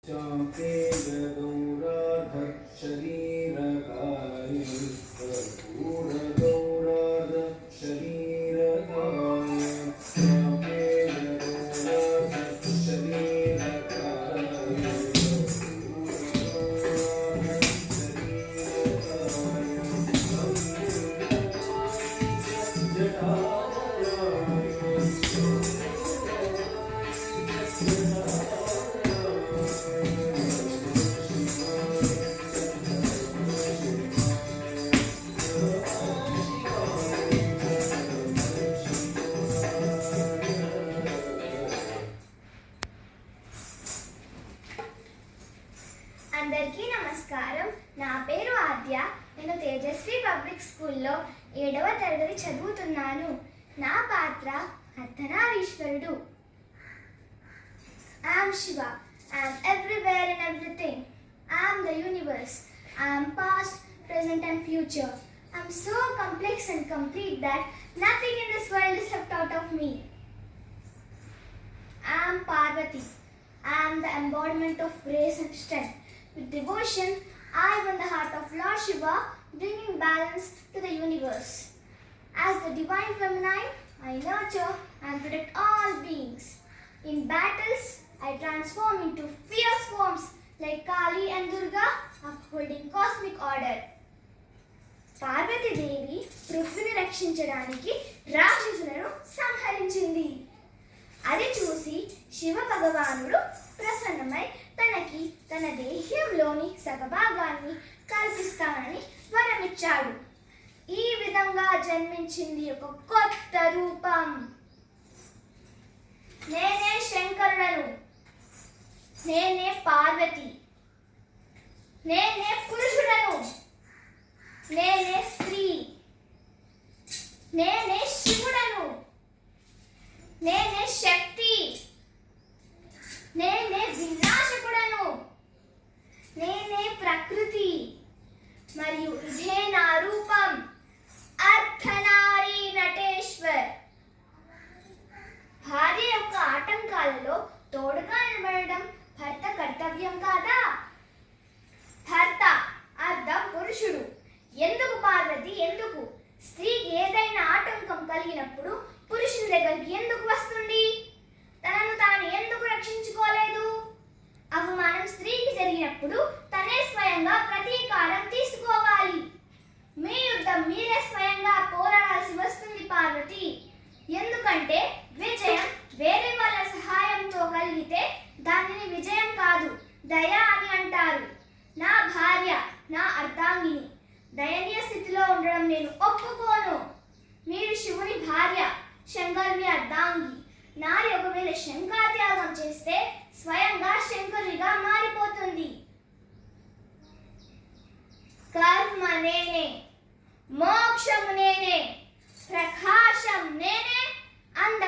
चापे गौराधर शरीरकाय कर्पूर गौराधर शरीरकाय चापे गौराधर शरीरकाय कर्पूर गौराधर शरीरकाय అందరికీ నమస్కారం. నా పేరు ఆద్య. నేను తేజస్వి పబ్లిక్ స్కూల్లో 7వ తరగతి చదువుతున్నాను. నా పాత్ర అర్ధనారీశ్వరుడు. I am Shiva. I am everywhere and everything. I am the universe. I am past, present and future. I am so complex and complete that nothing in this world is left out of me. I am Parvati. I am the embodiment of grace and strength. With devotion, I won the heart of Lord Shiva, bringing balance to the universe. As the divine feminine, I nurture and protect all beings. In battles, I transform into fierce forms like Kali and Durga, upholding cosmic order. Parvati దేవి పృథ్వీని రక్షించడానికి రాక్షసులను సంహరించింది. అది చూసి శివ భగవానుడు ప్రసన్నమై తనకి తన దేహంలోని సగభాగాన్ని కల్పిస్తానని వరమిచ్చాడు. ఈ విధంగా జన్మించింది ఒక కొత్త రూపం. నేనే శంకరుడను, నేనే పార్వతి, నేనే పురుషుడను, నేనే స్త్రీ, నేనే శివుడను, నేనే శక్తి, నేనే వినాశకుడను, నేనే ప్రకృతి. మరియు ఇదే నా రూపం, అర్ధనారీ నటేశ్వర్. భార్య యొక్క ఆటంకాలలో తోడుగా నిలబడడం భర్త కర్తవ్యం కాదా? భర్త అర్థం పురుషుడు. ఎందుకు పార్వతి? ఎందుకు స్త్రీకి ఏదైనా ఆటంకం కలిగినప్పుడు పురుషుని దగ్గరికి ఎందుకు వస్తుంది? తనను తాను ఎందుకు రక్షించుకోలేదు? అవమానం స్త్రీకి జరిగినప్పుడు తనే స్వయంగా ప్రతీకారం తీసుకోవాలి. మీ యుద్ధం మీరే స్వయంగా పోరాడాల్సి వస్తుంది పార్వతి. ఎందుకంటే విజయం వేరే వాళ్ళ సహాయంతో కలిగితే దానిని విజయం కాదు, దయ అని అంటారు. నా భార్య నా అర్ధాంగిని. దయనీయ స్థితిలో ఉండడం నేను ఒప్పుకోను. మీరు శివుని భార్య, శంకరుని అర్ధాంగి. నారి ఒకవేళ శంకరత్యాగం చేస్తే స్వయంగా శంకరునిగా మారిపోతుంది. కర్మ నేనే, మోక్షము నేనే, ప్రకాశం నేనే, అంధ